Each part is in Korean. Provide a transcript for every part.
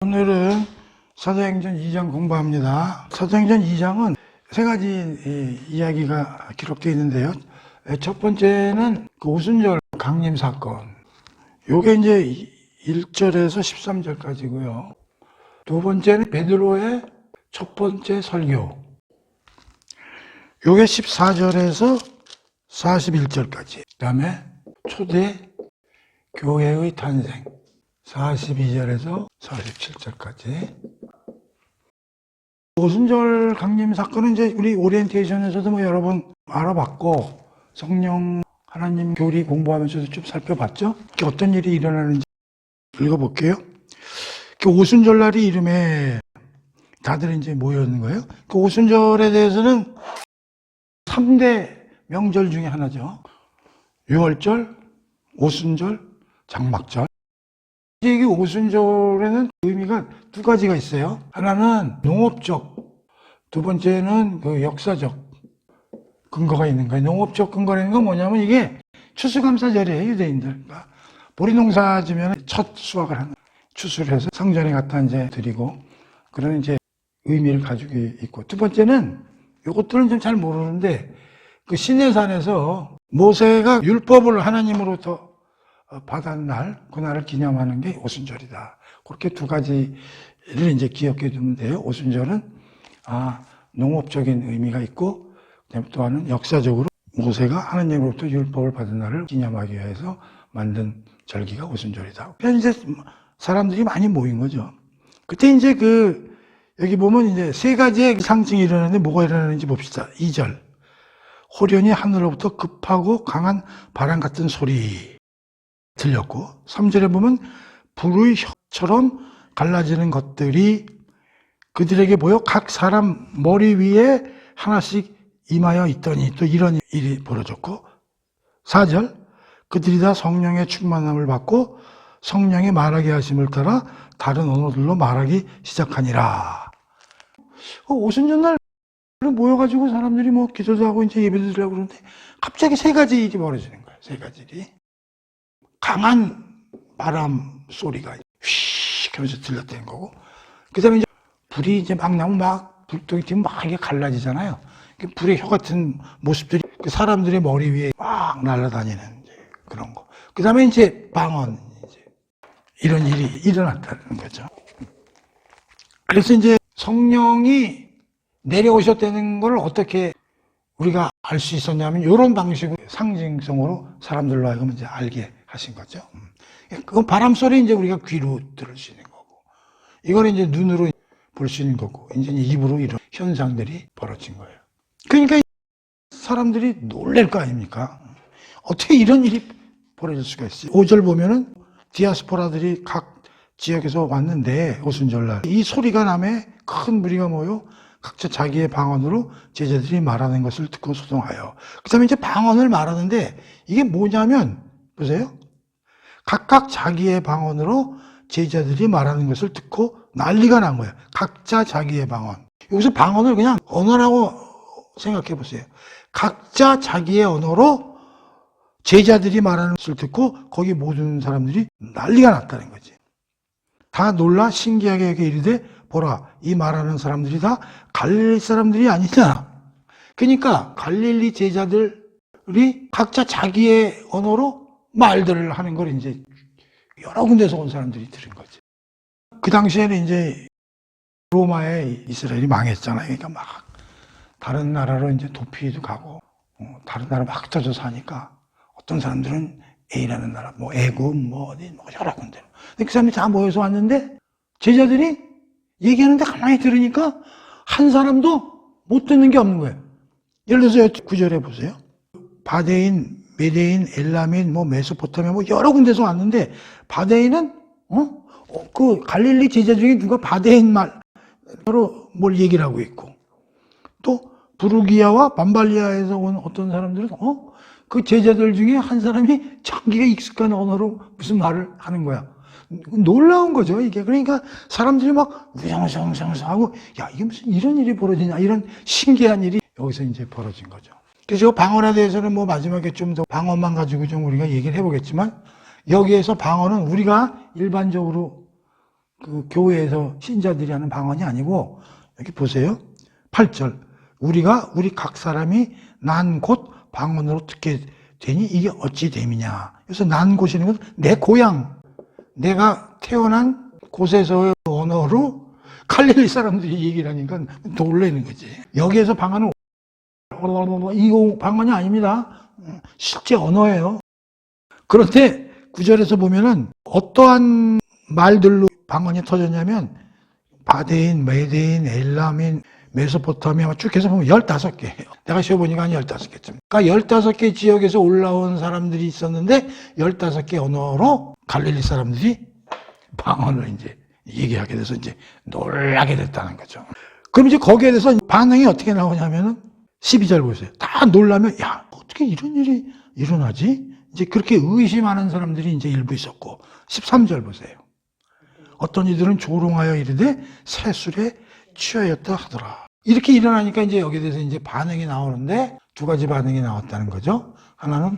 오늘은 사도행전 2장 공부합니다. 사도행전 2장은 세 가지 이야기가 기록되어 있는데요. 첫 번째는 그 오순절 강림 사건. 요게 이제 1절에서 13절까지고요. 두 번째는 베드로의 첫 번째 설교. 요게 14절에서 41절까지. 그 다음에 초대 교회의 탄생. 42절에서 47절까지. 오순절 강림 사건은 이제 우리 오리엔테이션에서도 뭐 여러 번 알아봤고, 성령 하나님 교리 공부하면서도 좀 살펴봤죠? 어떤 일이 일어나는지 읽어볼게요. 오순절날이 이름에 다들 이제 모였는 거예요. 그 오순절에 대해서는 3대 명절 중에 하나죠. 유월절, 오순절, 장막절. 이게 오순절에는 의미가 두 가지가 있어요. 하나는 농업적, 두 번째는 그 역사적 근거가 있는 거예요. 농업적 근거가 있는 건 뭐냐면 이게 추수감사절이에요, 유대인들. 그러니까 보리농사 지면 첫 수확을 하는, 추수를 해서 성전에 갖다 이제 드리고 그런 이제 의미를 가지고 있고, 두 번째는 이것들은 좀 잘 모르는데 그 시내산에서 모세가 율법을 하나님으로부터 받은 날, 그날을 기념하는 게 오순절이다. 그렇게 두 가지를 이제 기억해 두면 돼요. 오순절은 농업적인 의미가 있고, 또 하나는 역사적으로 모세가 하나님으로부터 율법을 받은 날을 기념하기 위해서 만든 절기가 오순절이다. 그래서 이제 사람들이 많이 모인 거죠. 그때 이제 여기 보면 이제 세 가지의 상징이 일어나는데 뭐가 일어나는지 봅시다. 2절. 호련히 하늘로부터 급하고 강한 바람 같은 소리 들렸고, 3절에 보면 불의 혀처럼 갈라지는 것들이 그들에게 보여 각 사람 머리 위에 하나씩 임하여 있더니, 또 이런 일이 벌어졌고, 4절 그들이 다 성령의 충만함을 받고 성령의 말하게 하심을 따라 다른 언어들로 말하기 시작하니라. 오순절날 모여가지고 사람들이 뭐 기도도 하고 이제 예배도 드리려고 그러는데 갑자기 세 가지 일이 벌어지는 거예요. 세 가지 일이. 강한 바람 소리가 휘익 하면서 들렸다는 거고, 그 다음에 이제 불이 이제 막 나면 막 불똥이 튀면 막 이게 갈라지잖아요. 불의 혀 같은 모습들이 그 사람들의 머리 위에 막 날아다니는 이제 그런 거. 그 다음에 이제 방언, 이제 이런 일이 일어났다는 거죠. 그래서 이제 성령이 내려오셨다는 걸 어떻게 우리가 알 수 있었냐면 이런 방식으로 상징성으로 사람들로 하여금 이제 알게 하신 거죠. 그건 바람 소리 이제 우리가 귀로 들을 수 있는 거고, 이거는 이제 눈으로 볼 수 있는 거고, 이제 입으로 이런 현상들이 벌어진 거예요. 그러니까 사람들이 놀랄 거 아닙니까? 어떻게 이런 일이 벌어질 수가 있어요? 5절 보면은 디아스포라들이 각 지역에서 왔는데 오순절날 이 소리가 나매 큰 무리가 모여 각자 자기의 방언으로 제자들이 말하는 것을 듣고 소동하여. 그 다음에 이제 방언을 말하는데 이게 뭐냐면, 보세요. 각각 자기의 방언으로 제자들이 말하는 것을 듣고 난리가 난 거예요. 각자 자기의 방언. 여기서 방언을 그냥 언어라고 생각해 보세요. 각자 자기의 언어로 제자들이 말하는 것을 듣고 거기 모든 사람들이 난리가 났다는 거지. 다 놀라 신기하게 여기 이르되 보라, 이 말하는 사람들이 다 갈릴리 사람들이 아니냐. 그러니까 갈릴리 제자들이 각자 자기의 언어로 말들을 하는 걸 이제 여러 군데서 온 사람들이 들은 거지. 그 당시에는 이제 로마에 이스라엘이 망했잖아요. 그러니까 막 다른 나라로 이제 도피도 가고, 다른 나라 막 흩어져서 하니까 어떤 사람들은 A라는 나라, 뭐 애굽, 뭐 어디, 뭐 여러 군데. 근데 그 사람들이 다 모여서 왔는데 제자들이 얘기하는데 가만히 들으니까 한 사람도 못 듣는 게 없는 거예요. 예를 들어서 9절에 보세요. 바데인, 메데인, 엘라민, 뭐 메소포타미아, 뭐 여러 군데서 왔는데 바데인은 그 갈릴리 제자 중에 누가 바데인 말로 뭘 얘기를 하고 있고, 또 부르기아와 밤발리아에서 온 어떤 사람들은 그 제자들 중에 한 사람이 자기가 익숙한 언어로 무슨 말을 하는 거야. 놀라운 거죠, 이게. 그러니까 사람들이 막 우성성성하고, 야, 이게 무슨 이런 일이 벌어지냐, 이런 신기한 일이 여기서 이제 벌어진 거죠. 그래서 방언에 대해서는 뭐 마지막에 좀 더 방언만 가지고 좀 우리가 얘기를 해보겠지만, 여기에서 방언은 우리가 일반적으로 그 교회에서 신자들이 하는 방언이 아니고, 여기 보세요. 8절. 우리 각 사람이 난 곳 방언으로 듣게 되니 이게 어찌 됨이냐. 그래서 난 곳이는 건 내 고향, 내가 태어난 곳에서의 언어로 갈릴리 사람들이 얘기를 하니까 놀라는 거지. 여기에서 방언은 이거 방언이 아닙니다. 실제 언어예요. 그런데 9절에서 보면은 어떠한 말들로 방언이 터졌냐면 바데인, 메데인, 엘람인, 메소포타미아 쭉 해서 보면 15개예요. 내가 쉬어보니까 한 15개쯤. 그러니까 15개 지역에서 올라온 사람들이 있었는데 15개 언어로 갈릴리 사람들이 방언을 이제 얘기하게 돼서 이제 놀라게 됐다는 거죠. 그럼 이제 거기에 대해서 반응이 어떻게 나오냐면은 12절 보세요. 다 놀라면 야, 어떻게 이런 일이 일어나지? 이제 그렇게 의심하는 사람들이 이제 일부 있었고 13절 보세요. 어떤 이들은 조롱하여 이르되 새술에 취하였다 하더라. 이렇게 일어나니까 이제 여기에 대해서 이제 반응이 나오는데 두 가지 반응이 나왔다는 거죠. 하나는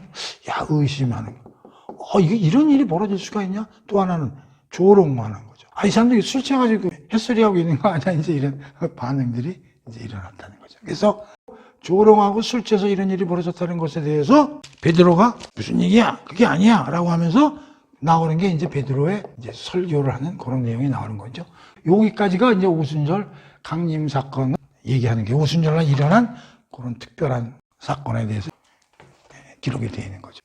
야, 의심하는 거. 이게 이런 일이 벌어질 수가 있냐? 또 하나는 조롱하는 거죠. 이 사람들이 술 취해가지고 햇소리하고 있는 거 아니야? 이제 이런 반응들이 이제 일어났다는 거죠. 그래서 조롱하고 술 취해서 이런 일이 벌어졌다는 것에 대해서 베드로가 무슨 얘기야? 그게 아니야. 라고 하면서 나오는 게 이제 베드로의 이제 설교를 하는 그런 내용이 나오는 거죠. 여기까지가 이제 오순절 강림 사건을 얘기하는 게 오순절날 일어난 그런 특별한 사건에 대해서 기록이 되어 있는 거죠.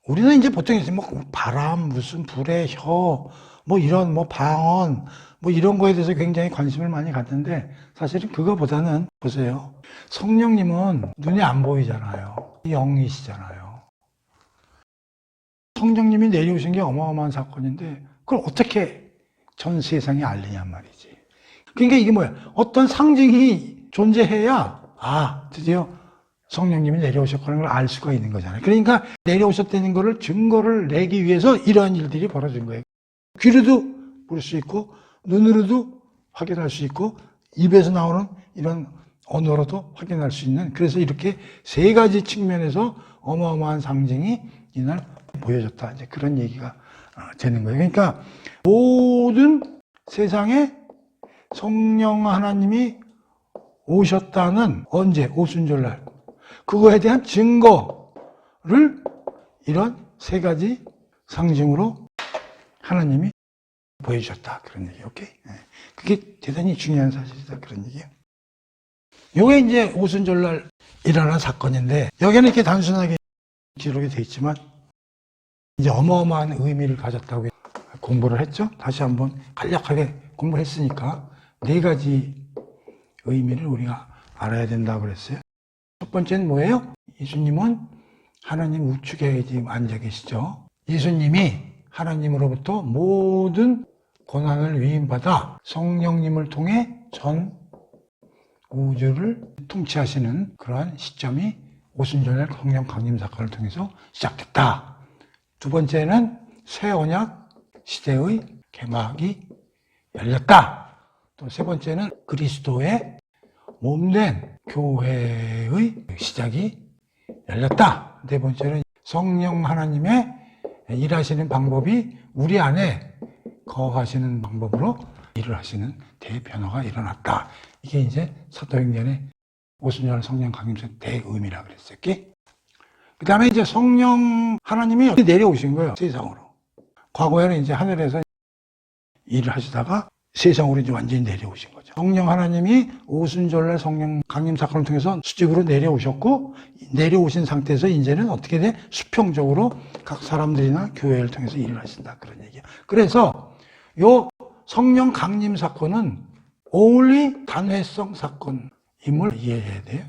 우리는 이제 보통 뭐 바람, 무슨 불의 혀, 뭐 이런 뭐 방언, 뭐 이런 거에 대해서 굉장히 관심을 많이 갖는데 사실은 그거보다는 보세요. 성령님은 눈에 안 보이잖아요. 영이시잖아요. 성령님이 내려오신 게 어마어마한 사건인데 그걸 어떻게 전 세상에 알리냔 말이지. 그러니까 이게 뭐야? 어떤 상징이 존재해야 드디어 성령님이 내려오셨다는 걸 알 수가 있는 거잖아요. 그러니까 내려오셨다는 거를 증거를 내기 위해서 이러한 일들이 벌어진 거예요. 귀로도 볼 수 있고 눈으로도 확인할 수 있고 입에서 나오는 이런 언어로도 확인할 수 있는, 그래서 이렇게 세 가지 측면에서 어마어마한 상징이 이날 보여졌다. 이제 그런 얘기가 되는 거예요. 그러니까 모든 세상에 성령 하나님이 오셨다는 언제? 오순절날. 그거에 대한 증거를 이런 세 가지 상징으로 하나님이 보여주셨다. 그런 얘기. 오케이? 그게 대단히 중요한 사실이다. 그런 얘기예요. 요게 이제 오순절날 일어난 사건인데 여기는 이렇게 단순하게 기록이 돼 있지만 이제 어마어마한 의미를 가졌다고 공부를 했죠. 다시 한번 간략하게 공부했으니까 네 가지 의미를 우리가 알아야 된다고 그랬어요. 첫 번째는 뭐예요? 예수님은 하나님 우측에 지금 앉아 계시죠. 예수님이 하나님으로부터 모든 고난을 위임받아 성령님을 통해 전 우주를 통치하시는 그러한 시점이 오순절날 성령 강림 사건을 통해서 시작됐다. 두 번째는 새 언약 시대의 개막이 열렸다. 또 세 번째는 그리스도의 몸된 교회의 시작이 열렸다. 네 번째는 성령 하나님의 일하시는 방법이 우리 안에 거하시는 방법으로 일을 하시는 대변화가 일어났다. 이게 이제 사도행전의 오순절 성령 강림사 대의미라 그랬어요. 그 다음에 이제 성령 하나님이 내려오신 거예요. 세상으로. 과거에는 이제 하늘에서 일을 하시다가 세상으로 이제 완전히 내려오신 거죠. 성령 하나님이 오순절날 성령 강림 사건을 통해서 수직으로 내려오셨고, 내려오신 상태에서 이제는 어떻게 돼? 수평적으로 각 사람들이나 교회를 통해서 일을 하신다. 그런 얘기야. 그래서 요 성령 강림 사건은 only 단회성 사건임을 이해해야 돼요.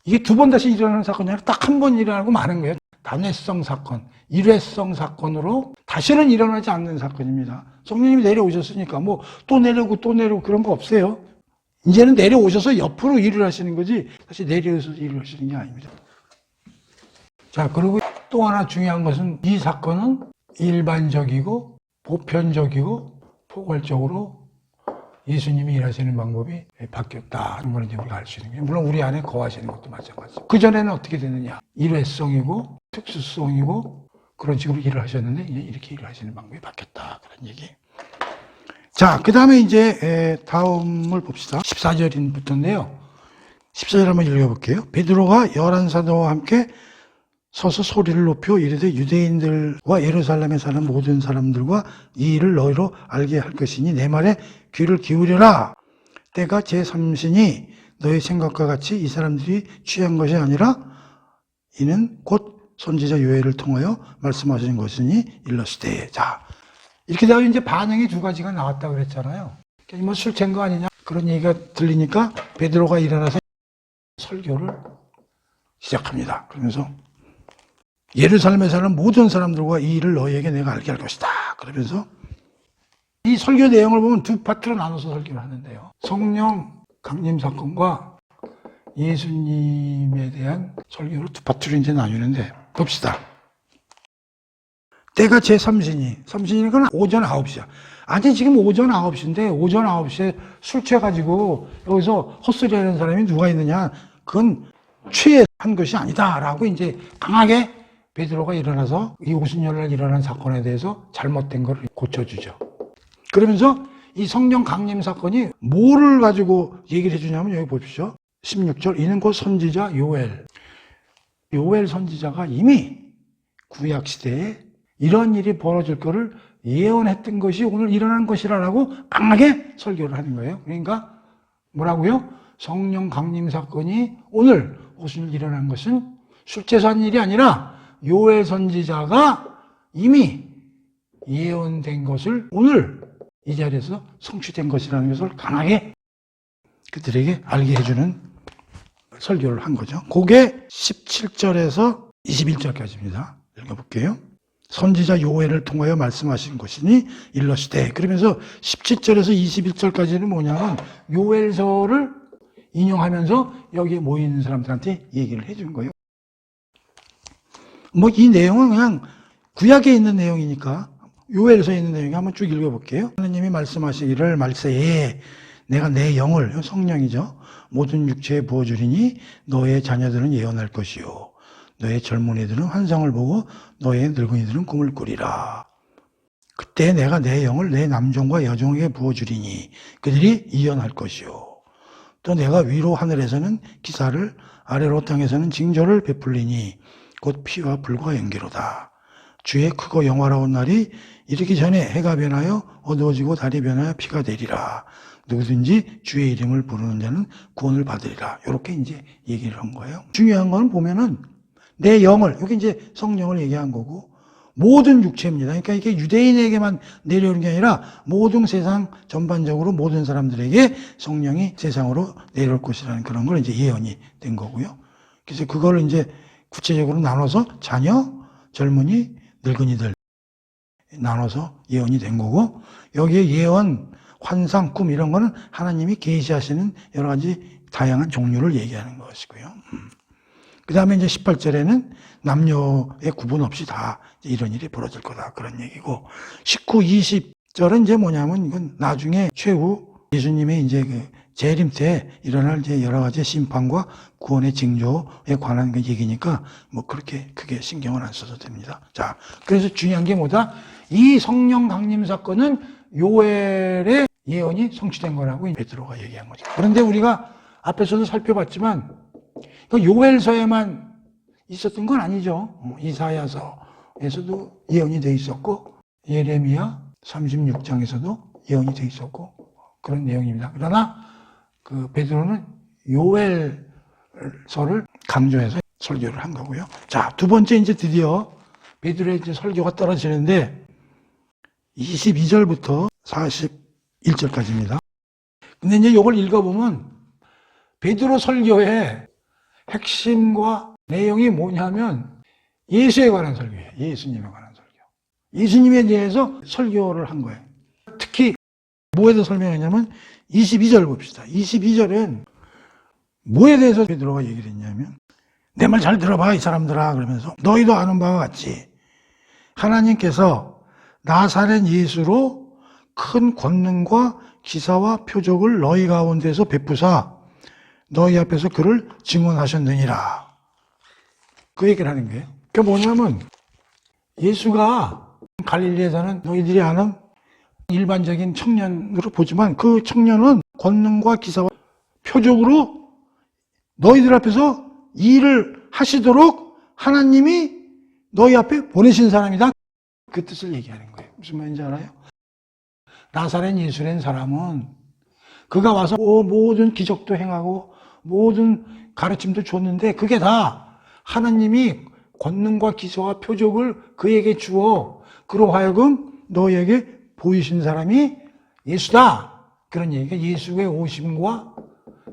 이게 두 번 다시 일어나는 사건이 아니라 딱 한 번 일어나고 마는 거예요. 단회성 사건, 일회성 사건으로 다시는 일어나지 않는 사건입니다. 성령님이 내려오셨으니까 뭐 또 내려오고 그런 거 없어요. 이제는 내려오셔서 옆으로 일을 하시는 거지 다시 내려오셔서 일을 하시는 게 아닙니다. 자, 그리고 또 하나 중요한 것은 이 사건은 일반적이고 보편적이고 포괄적으로 예수님이 일하시는 방법이 바뀌었다는 걸 이제 우리가 알 수 있는 거예요. 물론 우리 안에 거하시는 것도 마찬가지죠. 그전에는 어떻게 되느냐? 일회성이고 특수성이고 그런 식으로 일을 하셨는데 이제 이렇게 일을 하시는 방법이 바뀌었다. 그런 얘기예요. 자, 그 다음에 이제 다음을 봅시다. 14절부터인데요. 14절 한번 읽어볼게요. 베드로가 11사도와 함께 서서 소리를 높여 이르되 유대인들과 예루살렘에 사는 모든 사람들과 이 일을 너희로 알게 할 것이니 내 말에 귀를 기울여라. 때가 제3신이 너희 생각과 같이 이 사람들이 취한 것이 아니라 이는 곧 선지자 요엘을 통하여 말씀하신 것이니 일러스되. 자, 이렇게 되어 이제 반응이 두 가지가 나왔다고 그랬잖아요. 뭐 술 취한 거 아니냐 그런 얘기가 들리니까 베드로가 일어나서 설교를 시작합니다. 그러면서 예루살렘에 사는 모든 사람들과 이 일을 너희에게 내가 알게 할 것이다. 그러면서 이 설교 내용을 보면 두 파트로 나눠서 설교를 하는데요. 성령 강림 사건과 예수님에 대한 설교를 두 파트로 이제 나누는데 봅시다. 때가 제3신이, 3신이니까 오전 9시야. 아니, 지금 오전 9시인데, 오전 9시에 술 취해가지고, 여기서 헛소리 하는 사람이 누가 있느냐? 그건 취한 것이 아니다. 라고 이제 강하게 베드로가 일어나서 이 오순절날 일어난 사건에 대해서 잘못된 걸 고쳐주죠. 그러면서 이 성령 강림 사건이 뭐를 가지고 얘기를 해주냐면 여기 보십시오. 16절, 이는 곧 선지자 요엘. 요엘 선지자가 이미 구약시대에 이런 일이 벌어질 거를 예언했던 것이 오늘 일어난 것이라고 강하게 설교를 하는 거예요. 그러니까 뭐라고요? 성령 강림 사건이 오늘 오순절 일어난 것은 술 취해서 한 일이 아니라 요엘 선지자가 이미 예언된 것을 오늘 이 자리에서 성취된 것이라는 것을 강하게 그들에게 알게 해주는 설교를 한 거죠. 그게 17절에서 21절까지입니다. 읽어볼게요. 선지자 요엘을 통하여 말씀하신 것이니 일러시되. 그러면서 17절에서 21절까지는 뭐냐면 요엘서를 인용하면서 여기에 모이는 사람들한테 얘기를 해준 거예요. 뭐 이 내용은 그냥 구약에 있는 내용이니까 요엘서에 있는 내용 한번 쭉 읽어볼게요. 하나님이 말씀하시기를 말세에 내가 내 영을, 성령이죠, 모든 육체에 부어주리니 너의 자녀들은 예언할 것이요 너의 젊은이들은 환상을 보고 너의 늙은이들은 꿈을 꾸리라. 그때 내가 내 영을 내 남종과 여종에게 부어주리니 그들이 예언할 것이요 또 내가 위로 하늘에서는 기사를 아래로 땅에서는 징조를 베풀리니 곧 피와 불과 연기로다. 주의 크고 영화로운 날이 이르기 전에 해가 변하여 어두워지고 달이 변하여 피가 되리라. 누구든지 주의 이름을 부르는 자는 구원을 받으리라. 이렇게 이제 얘기를 한 거예요. 중요한 건 보면은 내 영을, 여기 이제 성령을 얘기한 거고, 모든 육체입니다. 그러니까 이게 유대인에게만 내려오는 게 아니라 모든 세상 전반적으로 모든 사람들에게 성령이 세상으로 내려올 것이라는 그런 걸 이제 예언이 된 거고요. 그래서 그걸 이제 구체적으로 나눠서 자녀, 젊은이, 늙은이들 나눠서 예언이 된 거고, 여기에 예언, 환상, 꿈 이런 거는 하나님이 계시하시는 여러 가지 다양한 종류를 얘기하는 것이고요. 그 다음에 이제 18절에는 남녀의 구분 없이 다 이런 일이 벌어질 거다. 그런 얘기고, 19, 20절은 이제 뭐냐면 이건 나중에 최후 예수님의 이제 그 재림 때 일어날 이제 여러 가지 심판과 구원의 징조에 관한 그 얘기니까 뭐 그렇게 크게 신경을 안 써도 됩니다. 자, 그래서 중요한 게 뭐다? 이 성령 강림 사건은 요엘의 예언이 성취된 거라고 베드로가 얘기한 거죠. 그런데 우리가 앞에서도 살펴봤지만 요엘서에만 있었던 건 아니죠. 이사야서에서도 예언이 돼 있었고 예레미야 36장에서도 예언이 돼 있었고 그런 내용입니다. 그러나 그 베드로는 요엘서를 강조해서 설교를 한 거고요. 자, 두 번째 이제 드디어 베드로의 이제 설교가 떨어지는데 22절부터 41절까지입니다. 근데 이제 이걸 읽어보면 베드로 설교의 핵심과 내용이 뭐냐면 예수에 관한 설교예요. 예수님에 관한 설교. 예수님에 대해서 설교를 한 거예요. 특히 뭐에 대해서 설명했냐면 22절 봅시다. 22절은 뭐에 대해서 베드로가 얘기를 했냐면 내 말 잘 들어봐 이 사람들아 그러면서 너희도 아는 바와 같이 하나님께서 나사렛 예수로 큰 권능과 기사와 표적을 너희 가운데서 베푸사 너희 앞에서 그를 증언하셨느니라. 그 얘기를 하는 거예요. 그게 뭐냐면 예수가 갈릴리에 사는 너희들이 아는 일반적인 청년으로 보지만 그 청년은 권능과 기사와 표적으로 너희들 앞에서 이 일을 하시도록 하나님이 너희 앞에 보내신 사람이다. 그 뜻을 얘기하는 거예요. 무슨 말인지 알아요? 나사렛 예수라는 사람은 그가 와서 모든 기적도 행하고 모든 가르침도 줬는데 그게 다 하나님이 권능과 기사와 표적을 그에게 주어 그로 하여금 너희에게 보이신 사람이 예수다. 그런 얘기가 예수의 오심과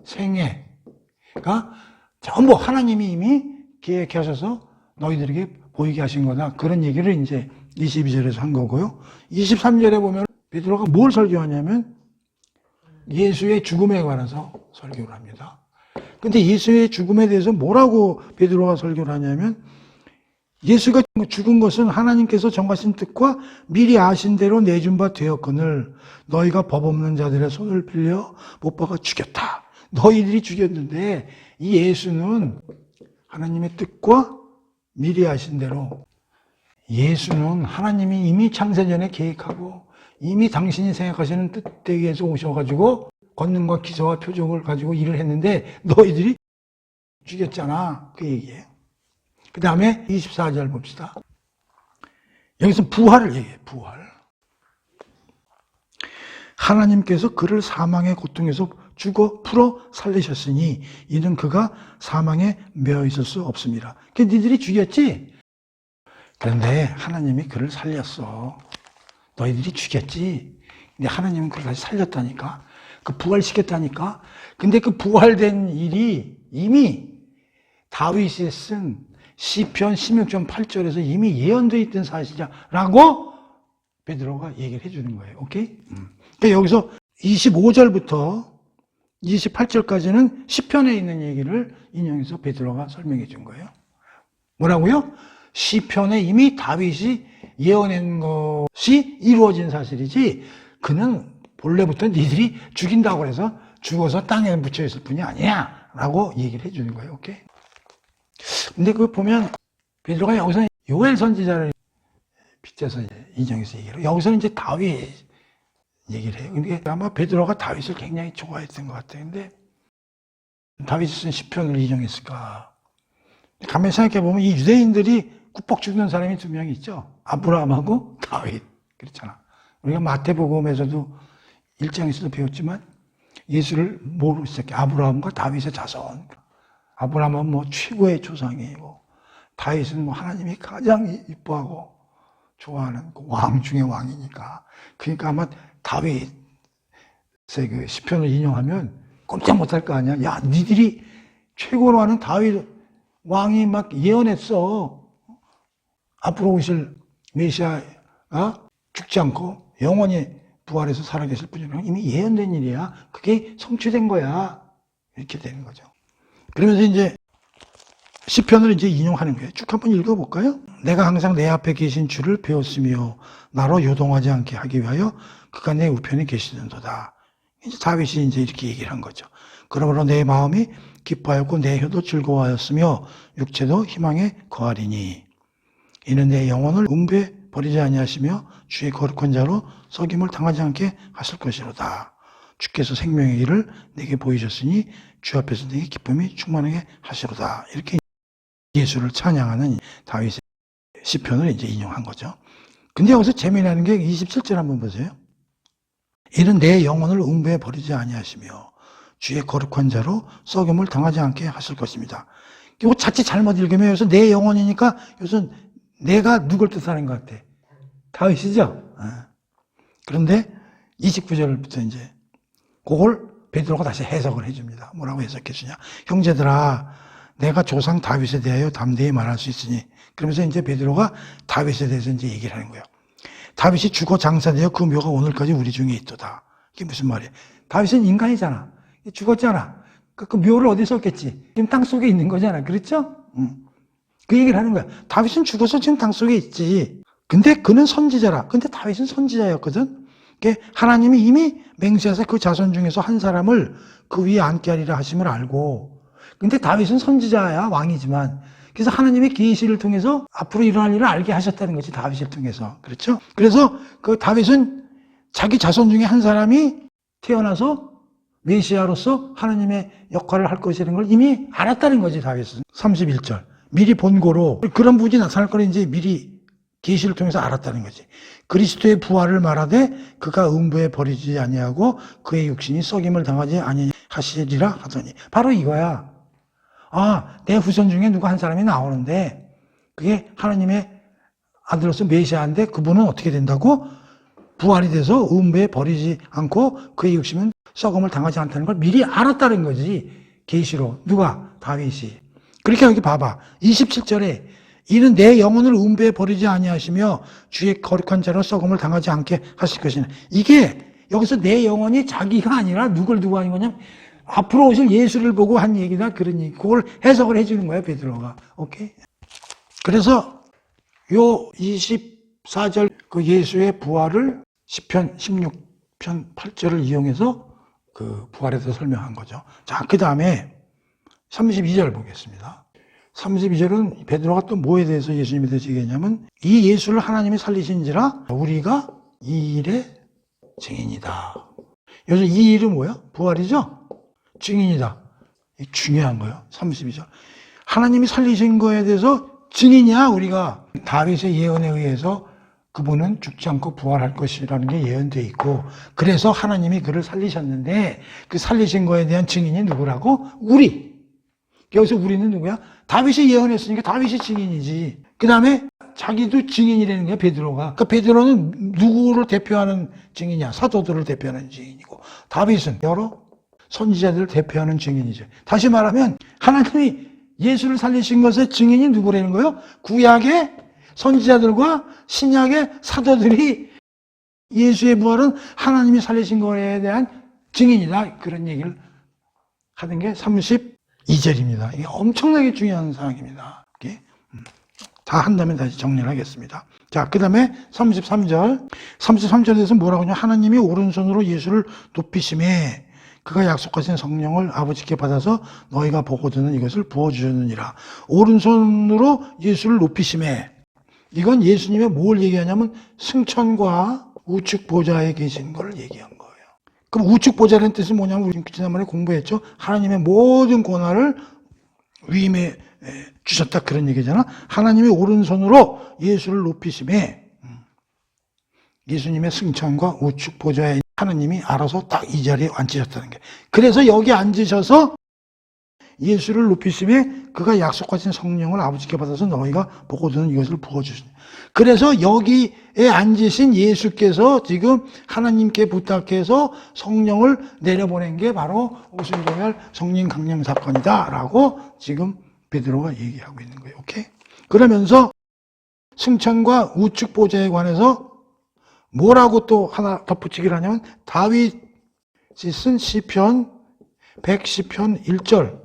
생애가 전부 하나님이 이미 계획하셔서 너희들에게 보이게 하신 거다. 그런 얘기를 이제 22절에서 한 거고요. 23절에 보면 베드로가 뭘 설교하냐면 예수의 죽음에 관해서 설교를 합니다. 근데 예수의 죽음에 대해서 뭐라고 베드로가 설교를 하냐면 예수가 죽은 것은 하나님께서 정하신 뜻과 미리 아신 대로 내준 바 되었거늘 너희가 법 없는 자들의 손을 빌려 못 박아 죽였다. 너희들이 죽였는데 이 예수는 하나님의 뜻과 미리 아신 대로 예수는 하나님이 이미 창세전에 계획하고 이미 당신이 생각하시는 뜻대기에서 오셔가지고 권능과 기사와 표적을 가지고 일을 했는데 너희들이 죽였잖아. 그 얘기예요. 그 다음에 24절 봅시다. 여기서 부활을 얘기해요. 부활. 하나님께서 그를 사망의 고통에서 죽어 풀어 살리셨으니 이는 그가 사망에 매어 있을 수 없습니다. 그러니까 니들이 죽였지? 그런데 하나님이 그를 살렸어. 너희들이 죽였지? 근데 하나님은 그를 다시 살렸다니까. 그 부활시켰다니까. 근데 그 부활된 일이 이미 다윗이 쓴 시편 16편 8절에서 이미 예언되어 있던 사실이라고 베드로가 얘기를 해주는 거예요. 오케이? 그러니까 여기서 25절부터 28절까지는 시편에 있는 얘기를 인용해서 베드로가 설명해 준 거예요. 뭐라고요? 시편에 이미 다윗이 예언한 것이 이루어진 사실이지 그는 본래부터 니들이 죽인다고 해서 죽어서 땅에 묻혀 있을 뿐이 아니야 라고 얘기를 해주는 거예요. 오케이? 근데 그거 보면 베드로가 여기서 요엘 선지자를 빗대서 인정해서 얘기를 해요. 여기서는 이제 다윗 얘기를 해요. 근데 아마 베드로가 다윗을 굉장히 좋아했던 것 같아요. 근데 다윗이 쓴 시편을 인용했을까? 가만히 생각해보면 이 유대인들이 꾹뻑 죽는 사람이 두 명 있죠. 아브라함하고 다윗. 그렇잖아. 우리가 마태복음에서도 1장에서도 배웠지만 예수를 모르고 시작해. 아브라함과 다윗의 자손. 아브라함은 뭐 최고의 조상이고 다윗은 뭐 하나님이 가장 이뻐하고 좋아하는 왕 중의 왕이니까. 그러니까 아마 다윗의 그 시편을 인용하면 꼼짝 못할 거 아니야. 야, 니들이 최고로 하는 다윗 왕이 막 예언했어. 앞으로 오실 메시아가 죽지 않고 영원히 부활해서 살아계실 분이라고 이미 예언된 일이야. 그게 성취된 거야. 이렇게 되는 거죠. 그러면서 이제 시편을 이제 인용하는 거예요. 쭉 한번 읽어볼까요? 내가 항상 내 앞에 계신 주를 배웠으며 나로 요동하지 않게 하기 위하여 그가 내 우편에 계시는도다. 이제 다윗이 이제 이렇게 얘기를 한 거죠. 그러므로 내 마음이 기뻐하였고 내 혀도 즐거워하였으며 육체도 희망에 거하리니 이는 내 영혼을 음부에 버리지 아니하시며 주의 거룩한 자로 석임을 당하지 않게 하실 것이로다. 주께서 생명의 길을 내게 보이셨으니 주 앞에서 내게 기쁨이 충만하게 하시로다. 이렇게 예수를 찬양하는 다윗의 시편을 이제 인용한 거죠. 근데 여기서 재미나는 게 27절 한번 보세요. 이는 내 영혼을 음부에 버리지 아니하시며 주의 거룩한 자로 썩임을 당하지 않게 하실 것입니다. 이거 자칫 잘못 읽으면 여기서 내 영혼이니까 여기서 내가 누굴 뜻하는 것 같아? 다윗이죠? 그런데 29절부터 이제 그걸 베드로가 다시 해석을 해줍니다. 뭐라고 해석해주냐? 형제들아, 내가 조상 다윗에 대하여 담대히 말할 수 있으니. 그러면서 이제 베드로가 다윗에 대해서 이제 얘기를 하는 거예요. 다윗이 죽어 장사되어 그 묘가 오늘까지 우리 중에 있도다. 이게 무슨 말이에요? 다윗은 인간이잖아. 죽었잖아. 그 묘를 어디서 얻겠지? 지금 땅 속에 있는 거잖아. 그렇죠? 그 얘기를 하는 거야. 다윗은 죽어서 지금 땅 속에 있지. 근데 그는 선지자라. 근데 다윗은 선지자였거든. 하나님이 이미 맹세하사 그 자손 중에서 한 사람을 그 위에 앉게 하리라 하심을 알고. 근데 다윗은 선지자야, 왕이지만. 그래서 하나님의 계시를 통해서 앞으로 일어날 일을 알게 하셨다는 거지, 다윗을 통해서. 그렇죠? 그래서 그 다윗은 자기 자손 중에 한 사람이 태어나서 메시아로서 하나님의 역할을 할 것이라는 걸 이미 알았다는 거지, 다윗은. 31절. 미리 본고로 그런 분이 나타날 걸 이제 미리 계시를 통해서 알았다는 거지. 그리스도의 부활을 말하되 그가 음부에 버리지 아니하고 그의 육신이 썩임을 당하지 아니하시리라 하더니, 바로 이거야. 아, 내 후손 중에 누가 한 사람이 나오는데 그게 하나님의 아들로서 메시아인데 그분은 어떻게 된다고? 부활이 돼서 음부에 버리지 않고 그의 육신은 썩음을 당하지 않다는 걸 미리 알았다는 거지. 계시로. 누가? 다윗이. 그렇게 여기 봐봐. 27절에 이는 내 영혼을 음부에 버리지 아니하시며 주의 거룩한 자로 썩음을 당하지 않게 하실 것이네. 이게 여기서 내 영혼이 자기가 아니라 누굴 두고 하는 거냐면 앞으로 오실 예수를 보고 한 얘기다, 그런 얘기. 그걸 해석을 해주는 거야, 베드로가. 오케이? 그래서 요 24절 그 예수의 부활을 시편 16편 8절을 이용해서 그 부활에 대해서 설명한 거죠. 자, 그 다음에 32절 보겠습니다. 32절은 베드로가 또 뭐에 대해서 예수님에 대해서 얘기했냐면 이 예수를 하나님이 살리신지라 우리가 이 일의 증인이다. 여기서 이 일은 뭐야? 부활이죠? 증인이다. 이게 중요한 거예요. 32절. 하나님이 살리신 거에 대해서 증인이야, 우리가. 다윗의 예언에 의해서 그분은 죽지 않고 부활할 것이라는 게 예언되어 있고, 그래서 하나님이 그를 살리셨는데 그 살리신 거에 대한 증인이 누구라고? 우리. 여기서 우리는 누구야? 다윗이 예언했으니까 다윗이 증인이지. 그 다음에 자기도 증인이라는 거야, 베드로가. 그러니까 베드로는 누구를 대표하는 증인이야? 사도들을 대표하는 증인이고, 다윗은 여러 선지자들을 대표하는 증인이죠. 다시 말하면 하나님이 예수를 살리신 것의 증인이 누구라는 거예요? 구약의 선지자들과 신약의 사도들이 예수의 부활은 하나님이 살리신 거에 대한 증인이다, 그런 얘기를 하는 게 32절입니다. 이게 엄청나게 중요한 사항입니다. 다 한다면 다시 정리를 하겠습니다. 자, 그 다음에 33절. 33절에서 뭐라고 하냐? 하나님이 오른손으로 예수를 높이심에 그가 약속하신 성령을 아버지께 받아서 너희가 보고 듣는 이것을 부어주셨느니라. 오른손으로 예수를 높이심에, 이건 예수님의 뭘 얘기하냐면 승천과 우측 보좌에 계신 걸 얘기한 거예요. 그럼 우측 보좌라는 뜻이 뭐냐면 우리 지난번에 공부했죠. 하나님의 모든 권한을 위임해 주셨다, 그런 얘기잖아. 하나님의 오른손으로 예수를 높이심에 예수님의 승천과 우측 보좌에 하나님이 알아서 딱 이 자리에 앉으셨다는 게. 그래서 여기 앉으셔서 예수를 높이심에 그가 약속하신 성령을 아버지께 받아서 너희가 보고 듣는 이것을 부어주시니. 그래서 여기에 앉으신 예수께서 지금 하나님께 부탁해서 성령을 내려보낸 게 바로 오순절날 성령 강림 사건이다 라고 지금 베드로가 얘기하고 있는 거예요. 오케이? 그러면서 승천과 우측 보좌에 관해서 뭐라고 또 하나 덧붙이기를 하냐면 다윗이 쓴 시편 110편 1절을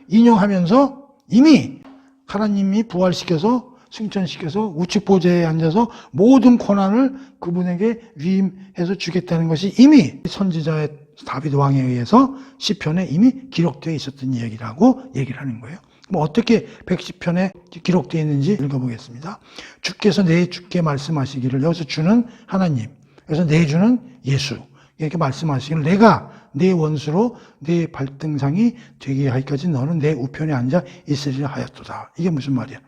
인용하면서 이미 하나님이 부활시켜서 승천시켜서 우측 보좌에 앉아서 모든 권한을 그분에게 위임해서 주겠다는 것이 이미 선지자의 다윗 왕에 의해서 시편에 이미 기록되어 있었던 얘기라고 얘기를 하는 거예요. 뭐 어떻게 110편에 기록되어 있는지 읽어보겠습니다. 주께서 내 주께 말씀하시기를, 여기서 주는 하나님, 여기서 내 주는 예수, 이렇게 말씀하시기를 내가 내 원수로 내 발등상이 되게 하기까지 너는 내 우편에 앉아 있으리라 하였도다. 이게 무슨 말이야?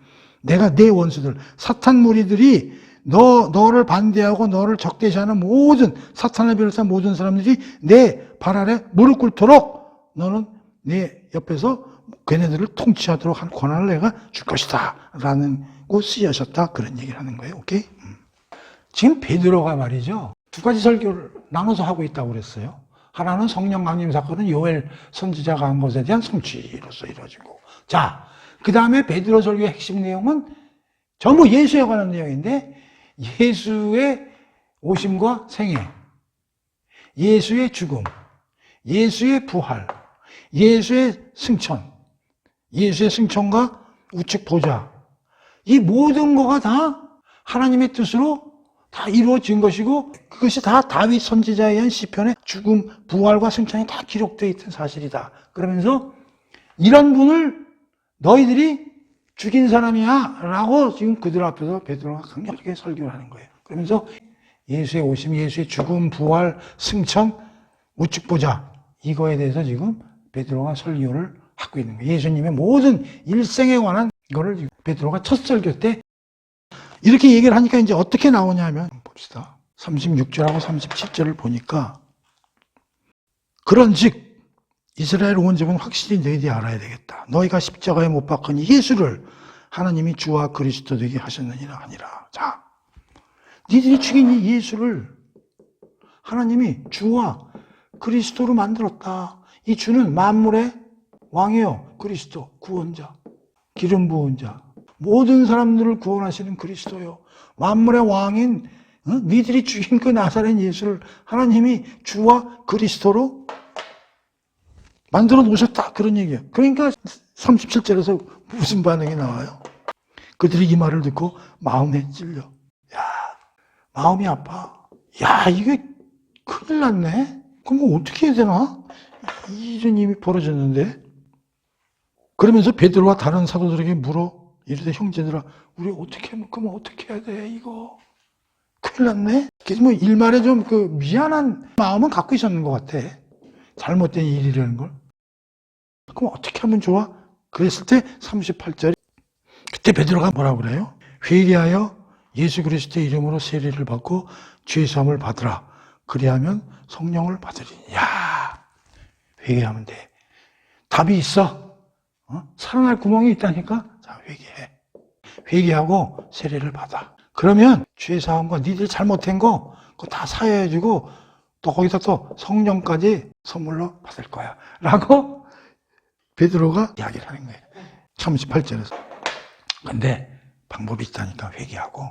내가 내 원수들, 사탄 무리들이 너를 반대하고 너를 적대시하는 모든, 사탄을 비롯한 모든 사람들이 내 발 아래 무릎 꿇도록 너는 내 옆에서 걔네들을 통치하도록 한 권한을 내가 줄 것이다 라는 거 쓰여졌다, 그런 얘기를 하는 거예요. 오케이? 지금 베드로가 말이죠, 두 가지 설교를 나눠서 하고 있다고 그랬어요. 하나는 성령 강림 사건은 요엘 선지자가 한 것에 대한 성취로서 이루어지고, 자, 그 다음에 베드로 설교의 핵심 내용은 전부 예수에 관한 내용인데, 예수의 오심과 생애, 예수의 죽음, 예수의 부활, 예수의 승천, 예수의 승천과 우측 보좌, 이 모든 거가 다 하나님의 뜻으로 다 이루어진 것이고, 그것이 다 다윗 선지자에 의한 시편의 죽음, 부활과 승천이 다 기록되어 있던 사실이다. 그러면서 이런 분을 너희들이 죽인 사람이야 라고 지금 그들 앞에서 베드로가 강력하게 설교를 하는 거예요. 그러면서 예수의 오심, 예수의 죽음, 부활, 승천, 우측 보좌, 이거에 대해서 지금 베드로가 설교를 하고 있는 거예요. 예수님의 모든 일생에 관한 이거를 베드로가 첫 설교 때 이렇게 얘기를 하니까 이제 어떻게 나오냐면 봅시다. 36절하고 37절을 보니까 그런즉 이스라엘 온 집은 확실히 너희들이 알아야 되겠다. 너희가 십자가에 못 박은 예수를 하나님이 주와 그리스도 되게 하셨느니라 하니라. 자, 니들이 죽인 이 예수를 하나님이 주와 그리스도로 만들었다. 이 주는 만물의 왕이요, 그리스도, 구원자, 기름 부은 자, 모든 사람들을 구원하시는 그리스도요, 만물의 왕인 니들이 죽인 그 나사렛 예수를 하나님이 주와 그리스도로 만들어 놓으셨다. 그런 얘기예요. 그러니까 37절에서 무슨 반응이 나와요? 그들이 이 말을 듣고 마음에 찔려. 야, 마음이 아파. 야, 이게 큰일 났네. 그럼 어떻게 해야 되나? 이런 일이 벌어졌는데. 그러면서 베드로와 다른 사도들에게 물어 이르되 형제들아, 우리 그럼 어떻게 해야 돼? 이거 큰일 났네. 그래서 뭐 일말에 좀 미안한 마음은 갖고 있었는 것 같아. 잘못된 일이라는 걸. 그럼 어떻게 하면 좋아? 그랬을 때 38절 그때 베드로가 뭐라고 그래요? 회개하여 예수 그리스도의 이름으로 세례를 받고 죄사함을 받으라. 그리하면 성령을 받으리니. 야, 회개하면 돼. 답이 있어. 살아날 구멍이 있다니까. 자, 회개해. 회개하고 세례를 받아. 그러면 죄사함과 니들이 잘못한 거 그거 다 사해주고 또 거기서 또 성령까지 선물로 받을 거야. 라고 베드로가 이야기를 하는 거예요. 38절에서. 근데 방법이 있다니까. 회개하고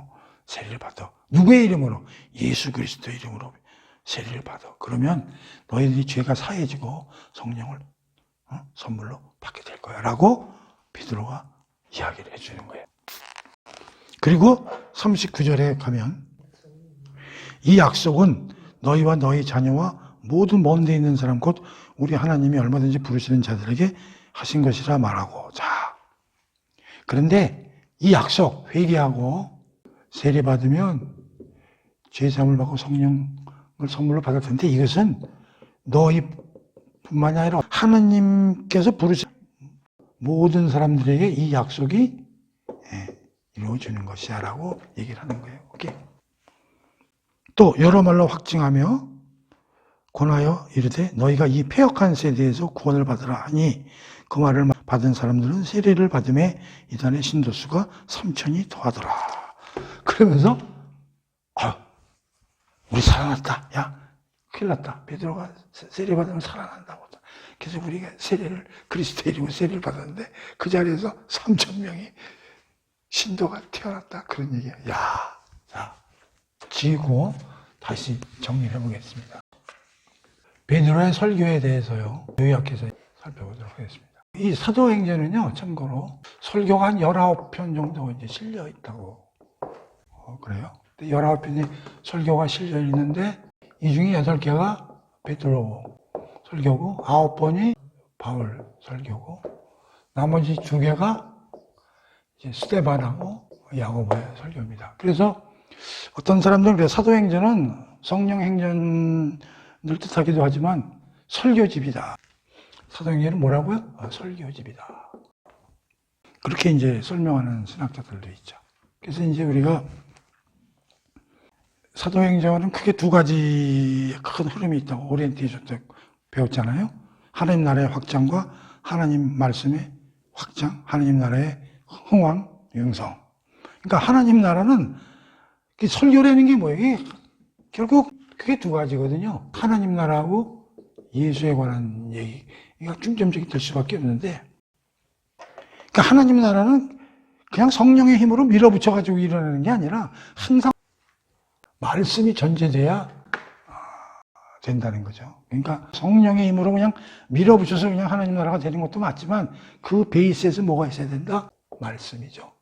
세례를 받아. 누구의 이름으로? 예수 그리스도의 이름으로 세례를 받아. 그러면 너희들이 죄가 사해지고 성령을 선물로 받게 될 거야. 라고 베드로가 이야기를 해주는 거예요. 그리고 39절에 가면 이 약속은 너희와 너희 자녀와 모든 먼 데 있는 사람 곧 우리 하나님이 얼마든지 부르시는 자들에게 하신 것이라 말하고. 자, 그런데 이 약속, 회개하고 세례 받으면 죄사함을 받고 성령을 선물로 받을 텐데 이것은 너희뿐만이 아니라 하나님께서 부르신 모든 사람들에게 이 약속이 이루어지는 것이야 라고 얘기를 하는 거예요. 오케이. 또 여러 말로 확증하며 권하여 이르되 너희가 이 패역한 세대에서 구원을 받으라 하니 그 말을 받은 사람들은 세례를 받음에 이단의 신도수가 3,000이 더하더라. 그러면서 우리 살아났다. 야, 큰일 났다. 베드로가 세례 받으면 살아난다고. 그래서 우리가 세례를 그리스도의 이름으로 세례를 받았는데 그 자리에서 3,000명이 신도가 태어났다. 그런 얘기야. 야, 자, 지고 다시 정리를 해보겠습니다. 베드로의 설교에 대해서요, 요약해서 살펴보도록 하겠습니다. 이 사도행전은요, 참고로 설교가 한 19편 정도 이제 실려 있다고 그래요. 19편의 설교가 실려 있는데 이 중에 8개가 베드로 설교고 9번이 바울 설교고 나머지 2개가 이제 스데반하고 야고보의 설교입니다. 그래서 어떤 사람들은 그래요. 사도행전은 성령행전을 뜻하기도 하지만 설교집이다. 사도행전은 뭐라고요? 설교집이다. 그렇게 이제 설명하는 신학자들도 있죠. 그래서 이제 우리가 사도행전은 크게 2가지의 큰 흐름이 있다고 오리엔테이션 때 배웠잖아요. 하나님 나라의 확장과 하나님 말씀의 확장, 하나님 나라의 흥왕, 영성. 그러니까 하나님 나라는 설교라는 게 뭐예요? 이게 결국 그게 2가지거든요. 하나님 나라하고 예수에 관한 얘기가 중점적이 될 수밖에 없는데, 그러니까 하나님 나라는 그냥 성령의 힘으로 밀어붙여가지고 일어나는 게 아니라 항상 말씀이 전제돼야 된다는 거죠. 그러니까 성령의 힘으로 그냥 밀어붙여서 그냥 하나님 나라가 되는 것도 맞지만 그 베이스에서 뭐가 있어야 된다? 말씀이죠.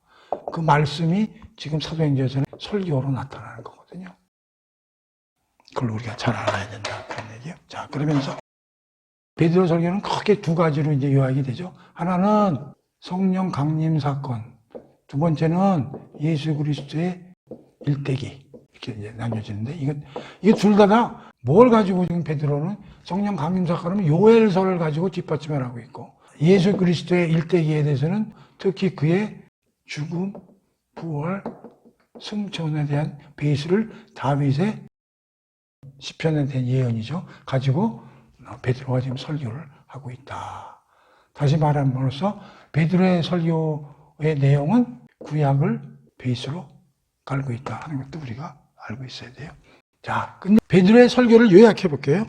그 말씀이 지금 사도행전에서는 설교로 나타나는 거거든요. 그걸 우리가 잘 알아야 된다. 그런 얘기예요. 자, 그러면서 베드로 설교는 크게 2가지로 이제 요약이 되죠. 하나는 성령 강림 사건, 2번째는 예수 그리스도의 일대기. 이렇게 이제 나뉘어지는데, 이거 둘 다가 뭘 가지고 지금 베드로는 성령 강림 사건은 요엘서를 가지고 뒷받침을 하고 있고, 예수 그리스도의 일대기에 대해서는 특히 그의 죽음, 부활, 승천에 대한 베이스를 다윗의 시편에 대한 예언이죠. 가지고 베드로가 지금 설교를 하고 있다. 다시 말함으로써 베드로의 설교의 내용은 구약을 베이스로 깔고 있다 하는 것도 우리가 알고 있어야 돼요. 자, 근데 베드로의 설교를 요약해 볼게요.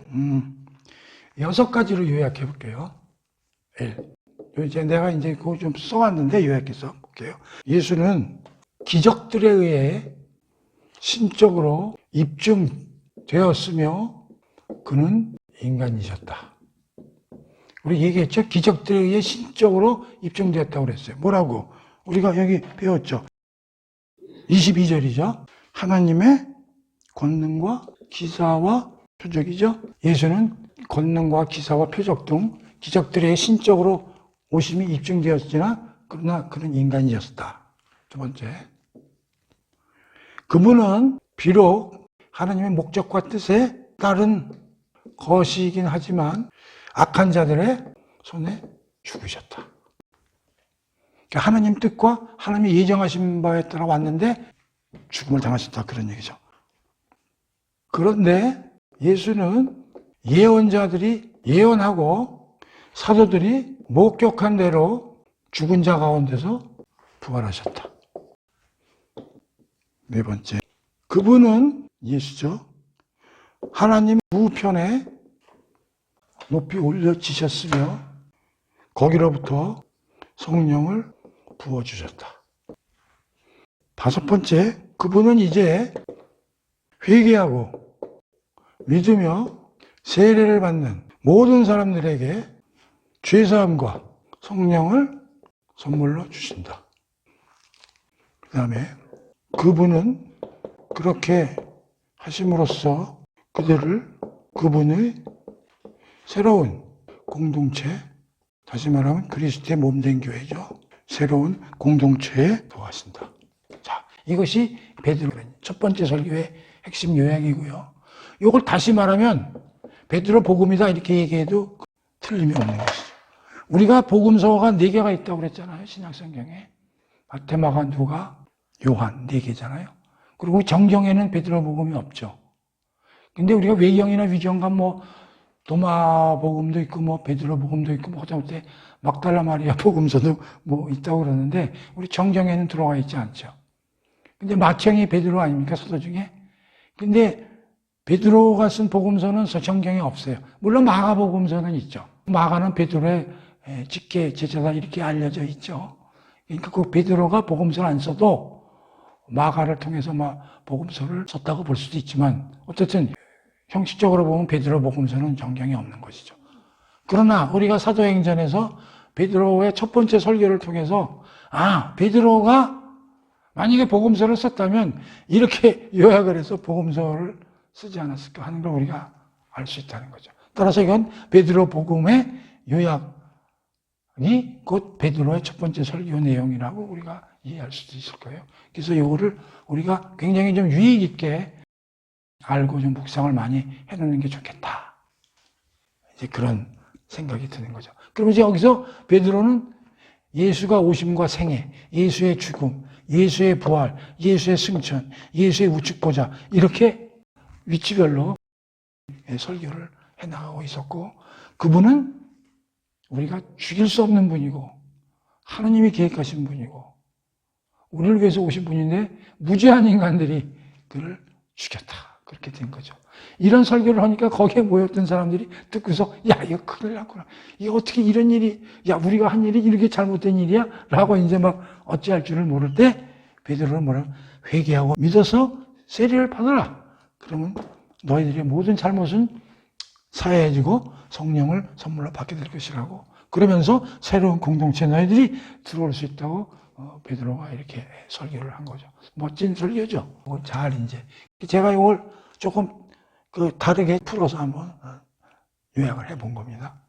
6가지로 요약해 볼게요. 이제 내가 이제 그거 좀 써왔는데 요약해서 볼게요. 예수는 기적들에 의해 신적으로 입증되었으며 그는 인간이셨다. 우리 얘기했죠? 기적들에 의해 신적으로 입증되었다고 그랬어요. 뭐라고? 우리가 여기 배웠죠? 22절이죠. 하나님의 권능과 기사와 표적이죠. 예수는 권능과 기사와 표적 등 기적들에 의해 신적으로 오심이 입증되었으나 그러나 그는 인간이었다. 두 번째, 그분은 비록 하나님의 목적과 뜻에 따른 것이긴 하지만 악한 자들의 손에 죽으셨다. 그러니까 하나님 뜻과 하나님이 예정하신 바에 따라 왔는데 죽음을 당하셨다, 그런 얘기죠. 그런데 예수는 예언자들이 예언하고 사도들이 목격한 대로 죽은 자 가운데서 부활하셨다. 네 번째, 그분은 예수죠. 하나님 우편에 높이 올려지셨으며 거기로부터 성령을 부어주셨다. 다섯 번째, 그분은 이제 회개하고 믿으며 세례를 받는 모든 사람들에게 죄사함과 성령을 선물로 주신다. 그 다음에 그분은 그렇게 하심으로써 그분의 새로운 공동체, 다시 말하면 그리스도의 몸된 교회죠. 새로운 공동체에 도와신다. 자, 이것이 베드로의 첫 번째 설교의 핵심 요약이고요. 이걸 다시 말하면 베드로 복음이다 이렇게 얘기해도 틀림이 없는 것이죠. 우리가 복음서가 4개가 있다고 그랬잖아요. 신약성경에. 마태, 마가, 누가, 요한 4개잖아요. 그리고 정경에는 베드로 복음이 없죠. 근데 우리가 외경이나 위경감 도마 복음도 있고 베드로 복음도 있고 하다못해 막달라 마리아 복음서도 있다고 그러는데 우리 정경에는 들어가 있지 않죠. 근데 마태형이 베드로 아닙니까? 서도 중에. 근데 베드로가 쓴 복음서는 정경에 없어요. 물론 마가 복음서는 있죠. 마가는 베드로의 직계 제자다 이렇게 알려져 있죠. 그러니까 그 베드로가 복음서를 안 써도 마가를 통해서 복음서를 썼다고 볼 수도 있지만 어쨌든 형식적으로 보면 베드로 복음서는 정경에 없는 것이죠. 그러나 우리가 사도행전에서 베드로의 첫 번째 설교를 통해서 베드로가 만약에 복음서를 썼다면 이렇게 요약을 해서 복음서를 쓰지 않았을까 하는 걸 우리가 알 수 있다는 거죠. 따라서 이건 베드로 복음의 요약이 곧 베드로의 첫 번째 설교 내용이라고 우리가 이해할 수도 있을 거예요. 그래서 이거를 우리가 굉장히 좀 유익 있게 알고 좀 묵상을 많이 해놓는 게 좋겠다. 이제 그런 생각이 드는 거죠. 그러면 이제 여기서 베드로는 예수가 오심과 생애, 예수의 죽음, 예수의 부활, 예수의 승천, 예수의 우측보좌 이렇게 위치별로 설교를 해나가고 있었고 그분은 우리가 죽일 수 없는 분이고 하나님이 계획하신 분이고 우리를 위해서 오신 분인데 무죄한 인간들이 그를 죽였다. 그렇게 된 거죠. 이런 설교를 하니까 거기에 모였던 사람들이 듣고서 이거 큰일 났구나. 이거 어떻게 이런 일이 우리가 한 일이 이렇게 잘못된 일이야? 라고 이제 어찌할 줄을 모를 때 베드로는 회개하고 믿어서 세례를 받아라. 그러면 너희들의 모든 잘못은 사해지고 성령을 선물로 받게 될 것이라고 그러면서 새로운 공동체 너희들이 들어올 수 있다고 베드로가 이렇게 설교를 한 거죠. 멋진 설교죠. 잘 제가 이걸 조금 다르게 풀어서 한번 요약을 해본 겁니다.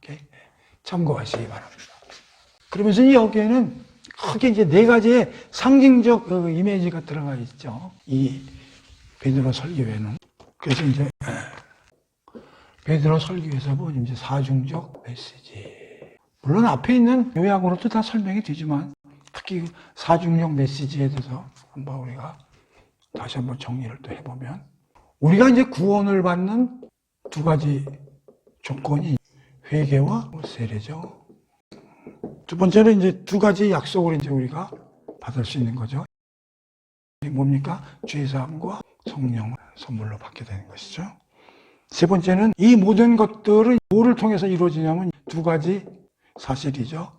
참고하시기 바랍니다. 그러면서 여기에는 크게 이제 4가지의 상징적 이미지가 들어가 있죠. 이 베드로 설교회는. 그래서 이제 베드로 설교에서 본 이제 사중적 메시지. 물론 앞에 있는 요약으로도 다 설명이 되지만 특히 사중적 메시지에 대해서 한번 우리가 다시 한번 정리를 또 해보면 우리가 이제 구원을 받는 두 가지 조건이 회개와 세례죠. 두 번째는 이제 두 가지 약속을 이제 우리가 받을 수 있는 거죠. 뭡니까? 죄사함과 성령을 선물로 받게 되는 것이죠. 세 번째는 이 모든 것들은 뭐를 통해서 이루어지냐면 두 가지 사실이죠.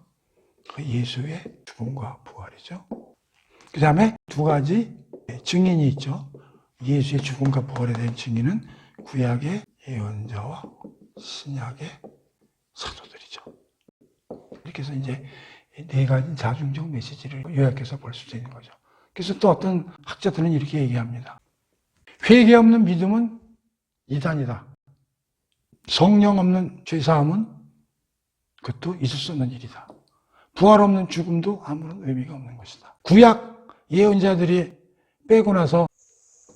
예수의 죽음과 부활이죠. 그 다음에 두 가지 증인이 있죠. 예수의 죽음과 부활에 대한 증인은 구약의 예언자와 신약의 사도들이죠. 이렇게 해서 이제 네 가지 자중적 메시지를 요약해서 볼 수 있는 거죠. 그래서 또 어떤 학자들은 이렇게 얘기합니다. 회개 없는 믿음은 이단이다. 성령 없는 죄사함은 그것도 있을 수 없는 일이다. 부활 없는 죽음도 아무런 의미가 없는 것이다. 구약 예언자들이 빼고 나서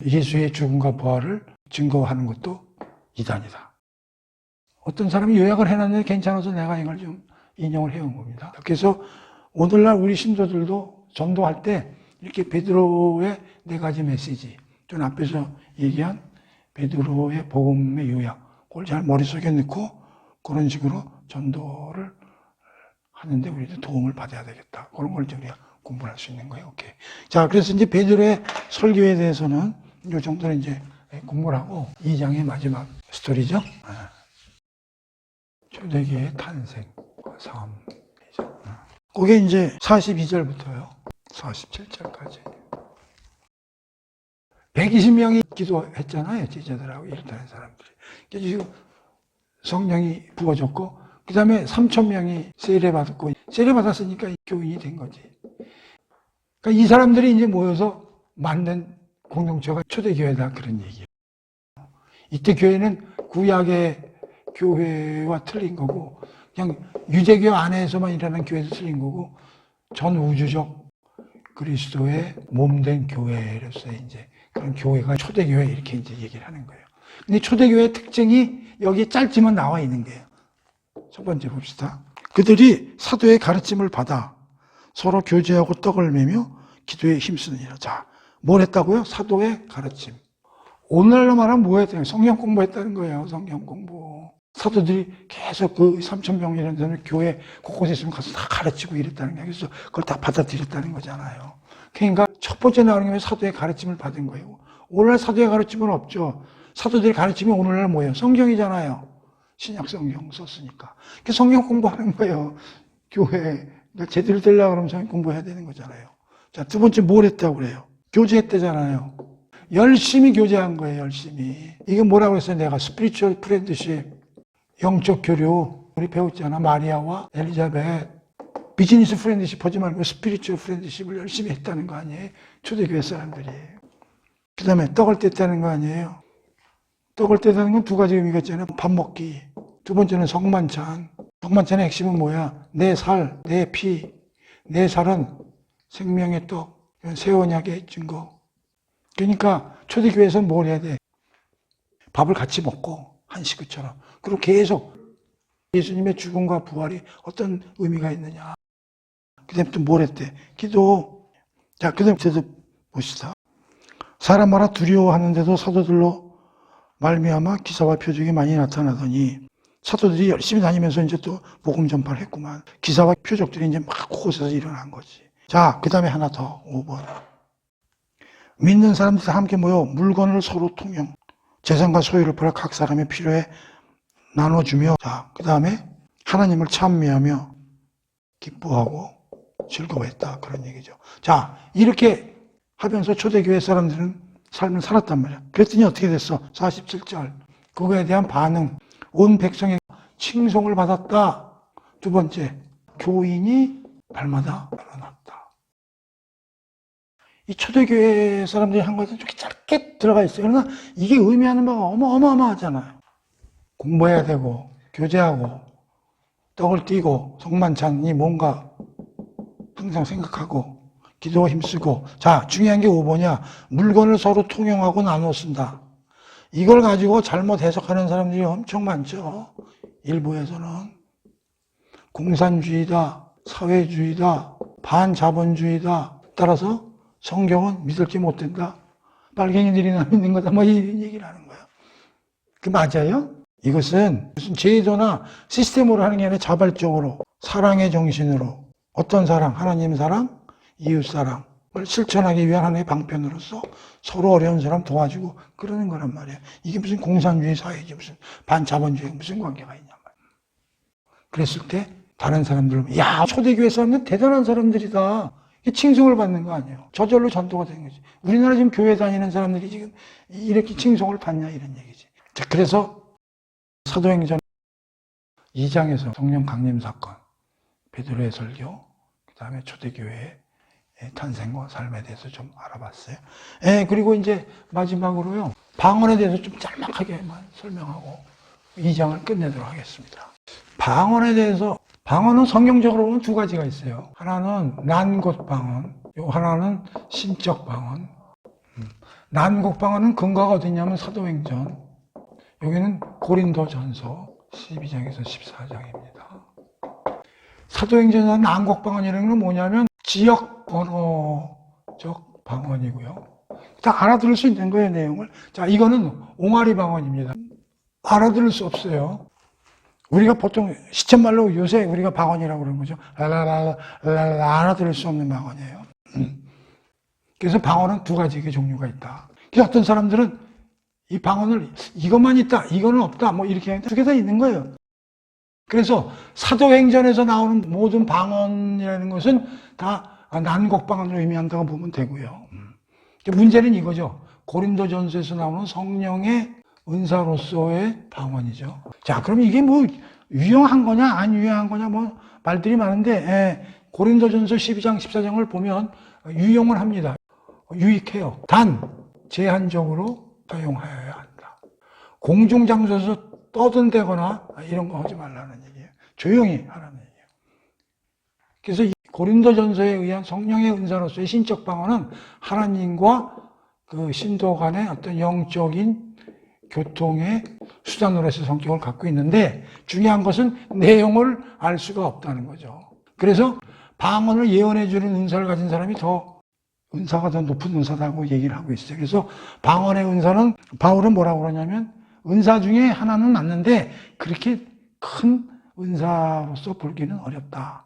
예수의 죽음과 부활을 증거하는 것도 이단이다. 어떤 사람이 요약을 해놨는데 괜찮아서 내가 이걸 좀 인용을 해온 겁니다. 그래서 오늘날 우리 신도들도 전도할 때 이렇게 베드로의 네 가지 메시지, 좀 앞에서 얘기한 베드로의 복음의 요약, 그걸 잘 머릿속에 넣고 그런 식으로 전도를 하는데 우리도 도움을 받아야 되겠다. 그런 걸 우리가 공부할 수 있는 거예요. 오케이. 자, 그래서 이제 베드로의 설교에 대해서는 이 정도는 이제 공부를 하고 2장의 마지막 스토리죠. 초대교회의 탄생, 삶이죠. 그게 이제 42절부터요. 47절까지. 120명이 기도했잖아요. 제자들하고 이렇다는 사람들이. 그래서 지금 성령이 부어졌고, 그 다음에 3,000명이 세례받았고, 세례받았으니까 교인이 된 거지. 그러니까 이 사람들이 이제 모여서 만든 공동체가 초대교회다, 그런 얘기예요. 이때 교회는 구약의 교회와 틀린 거고, 그냥 유대교 안에서만 일하는 교회도 틀린 거고, 전 우주적 그리스도의 몸된 교회로서 이제 그런 교회가 초대교회 이렇게 이제 얘기를 하는 거예요. 근데 초대교회의 특징이 여기 짧지만 나와 있는 거예요. 첫 번째 봅시다. 그들이 사도의 가르침을 받아 서로 교제하고 떡을 매며 기도에 힘쓰느니라. 자, 뭘 했다고요? 사도의 가르침. 오늘날로 말하면 뭐 했다는 거예요? 성경 공부했다는 거예요. 성경 공부. 사도들이 계속 그 3,000명이라는 데는 교회 곳곳에 있으면 가서 다 가르치고 이랬다는 거예요. 그래서 그걸 다 받아들였다는 거잖아요. 그러니까 첫 번째 나오는 게 사도의 가르침을 받은 거예요. 오늘날 사도의 가르침은 없죠. 사도들의 가르침이 오늘날 뭐예요? 성경이잖아요. 신약 성경 썼으니까. 그 성경 공부하는 거예요. 교회. 제대로 되려고 그러면 성경 공부해야 되는 거잖아요. 자, 두 번째 뭘 했다고 그래요? 교제했대잖아요. 열심히 교제한 거예요, 열심히. 이게 뭐라고 했어요? 내가 스피리추얼 프렌드십, 영적 교류. 우리 배웠잖아. 마리아와 엘리자벳. 비즈니스 프렌드십 하지 말고 스피리추얼 프렌드십을 열심히 했다는 거 아니에요? 초대교회 사람들이. 그 다음에 떡을 뗐다는 거 아니에요? 떡을 떼다는 건 두 가지 의미가 있잖아요. 밥 먹기. 두 번째는 성만찬. 성만찬의 핵심은 뭐야? 내 살, 내 피. 내 살은 생명의 떡. 새 언약의 증거. 그러니까 초대교회에서는 뭘 해야 돼? 밥을 같이 먹고 한 식구처럼. 그리고 계속 예수님의 죽음과 부활이 어떤 의미가 있느냐. 그 다음에 또 뭘 했대? 기도. 자, 그 다음에 저도 봅시다. 사람마다 두려워하는데도 사도들로 말미암아 기사와 표적이 많이 나타나더니 사도들이 열심히 다니면서 이제 또 복음 전파를 했구만. 기사와 표적들이 이제 막 곳곳에서 일어난 거지. 자, 그 다음에 하나 더, 5번. 믿는 사람들이 함께 모여 물건을 서로 통용, 재산과 소유를 벌어 각 사람의 필요에 나눠주며, 자, 그 다음에 하나님을 찬미하며 기뻐하고 즐거워했다. 그런 얘기죠. 자, 이렇게 하면서 초대교회 사람들은 삶을 살았단 말이야. 그랬더니 어떻게 됐어? 47절. 그거에 대한 반응. 온 백성의 칭송을 받았다. 두 번째, 교인이 발마다 일어났다. 이 초대교회 사람들이 한 것은 이렇게 짧게 들어가 있어요. 그러나 이게 의미하는 바가 어마어마하잖아요. 공부해야 되고, 교제하고, 떡을 띄고, 성만찬이 뭔가 항상 생각하고, 기도 힘쓰고. 자, 중요한 게 5번이야. 물건을 서로 통용하고 나눠 쓴다. 이걸 가지고 잘못 해석하는 사람들이 엄청 많죠. 일부에서는. 공산주의다, 사회주의다, 반자본주의다. 따라서 성경은 믿을지 못된다. 빨갱이들이나 믿는 거다. 뭐 이런 얘기를 하는 거야. 그 맞아요? 이것은 무슨 제도나 시스템으로 하는 게 아니라 자발적으로 사랑의 정신으로 어떤 사랑, 하나님 사랑, 이웃 사랑을 실천하기 위한 하나의 방편으로서 서로 어려운 사람 도와주고 그러는 거란 말이에요. 이게 무슨 공산주의 사회지 무슨 반자본주의 무슨 관계가 있냐 말이에요. 그랬을 때 다른 사람들은 야 초대교회 사람들 대단한 사람들이다. 칭송을 받는 거 아니에요. 저절로 전도가 되는 거지. 우리나라 지금 교회 다니는 사람들이 지금 이렇게 칭송을 받냐 이런 얘기지. 자, 그래서 사도행전 2장에서 성령 강림 사건, 베드로의 설교, 그 다음에 초대교회의 탄생과 삶에 대해서 좀 알아봤어요. 그리고 이제 마지막으로요, 방언에 대해서 좀 짤막하게만 설명하고 2장을 끝내도록 하겠습니다. 방언에 대해서, 방언은 성경적으로 보면 두 가지가 있어요. 하나는 난곳 방언, 하나는 신적 방언. 난곳 방언은 근거가 어디냐면 사도행전, 여기는 고린도전서 12장에서 14장입니다. 사도행전에서 난곡 방언이라는 건 뭐냐면 지역 언어적 방언이고요. 다 알아들을 수 있는 거예요, 내용을. 자, 이거는 옹알이 방언입니다. 알아들을 수 없어요. 우리가 보통 시쳇말로 요새 우리가 방언이라고 그러는 거죠. 라라라라 알아들을 수 없는 방언이에요. 그래서 방언은 두 가지의 종류가 있다. 그래서 어떤 사람들은 이 방언을 이것만 있다, 이거는 없다, 뭐 이렇게 두 개 다 있는 거예요. 그래서 사도행전에서 나오는 모든 방언이라는 것은 다 난곡 방언을 의미한다고 보면 되고요. 문제는 이거죠. 고린도전서에서 나오는 성령의 은사로서의 방언이죠. 자, 그럼 이게 뭐 유용한 거냐, 안 유용한 거냐, 뭐 말들이 많은데 고린도전서 12장, 14장을 보면 유용을 합니다. 유익해요. 단 제한적으로 사용하여야 한다. 공중장소에서 떠든다거나 이런 거 하지 말라는 얘기예요. 조용히 하라는 얘기예요. 그래서 이 고린도전서에 의한 성령의 은사로서의 신적 방언은 하나님과 그 신도 간의 어떤 영적인 교통의 수단으로서의 성격을 갖고 있는데 중요한 것은 내용을 알 수가 없다는 거죠. 그래서 방언을 예언해 주는 은사를 가진 사람이 은사가 더 높은 은사다고 얘기를 하고 있어요. 그래서 방언의 은사는 바울은 뭐라고 그러냐면 은사 중에 하나는 맞는데 그렇게 큰 은사로서 보기는 어렵다.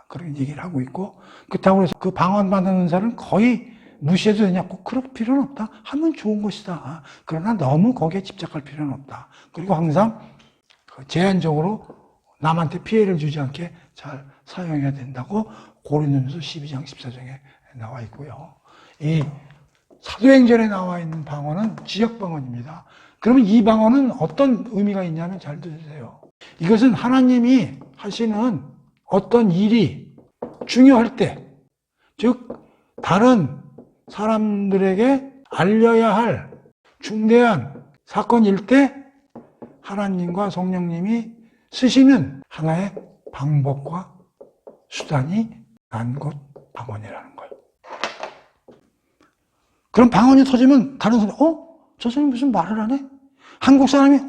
그런 얘기를 하고 있고 그렇다고 해서 그 방언 받는 은사는 거의 무시해도 되냐? 꼭 그럴 필요는 없다. 하면 좋은 것이다. 그러나 너무 거기에 집착할 필요는 없다. 그리고 항상 제한적으로 남한테 피해를 주지 않게 잘 사용해야 된다고 고린도전서 12장 14장에 나와 있고요. 이 사도행전에 나와 있는 방언은 지역 방언입니다. 그러면 이 방언은 어떤 의미가 있냐면 잘 들으세요. 이것은 하나님이 하시는 어떤 일이 중요할 때, 즉 다른 사람들에게 알려야 할 중대한 사건일 때 하나님과 성령님이 쓰시는 하나의 방법과 수단이 난곳 방언이라는 거예요. 그럼 방언이 터지면 다른 사람이 저 사람이 무슨 말을 하네? 한국 사람이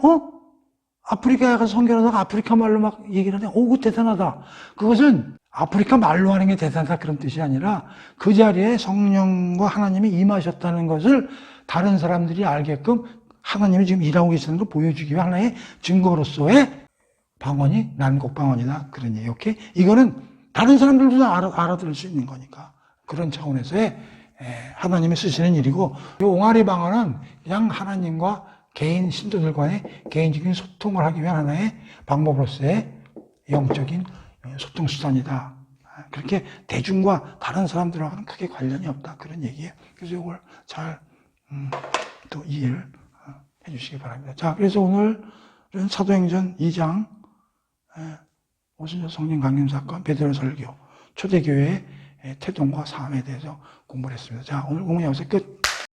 아프리카에 가서 선교하다가 아프리카 말로 막 얘기를 하네. 그 대단하다. 그것은 아프리카 말로 하는 게 대단하다 그런 뜻이 아니라 그 자리에 성령과 하나님이 임하셨다는 것을 다른 사람들이 알게끔 하나님이 지금 일하고 계시는 걸 보여주기 위한 하나의 증거로서의 방언이 난곡 방언이다. 그런 얘기. 오케이? 이거는 다른 사람들도 알아들을 수 있는 거니까. 그런 차원에서의 하나님이 쓰시는 일이고, 이 옹알이 방언은 그냥 하나님과 개인 신도들 간의 개인적인 소통을 하기 위한 하나의 방법으로서의 영적인 소통 수단이다. 그렇게 대중과 다른 사람들하고는 크게 관련이 없다. 그런 얘기예요. 그래서 이걸 잘 또 이해를 해주시기 바랍니다. 자, 그래서 오늘은 사도행전 2장 오순절 성령 강림 사건, 베드로 설교, 초대교회의 태동과 삶에 대해서 공부를 했습니다. 자, 오늘 공부 여기서 끝.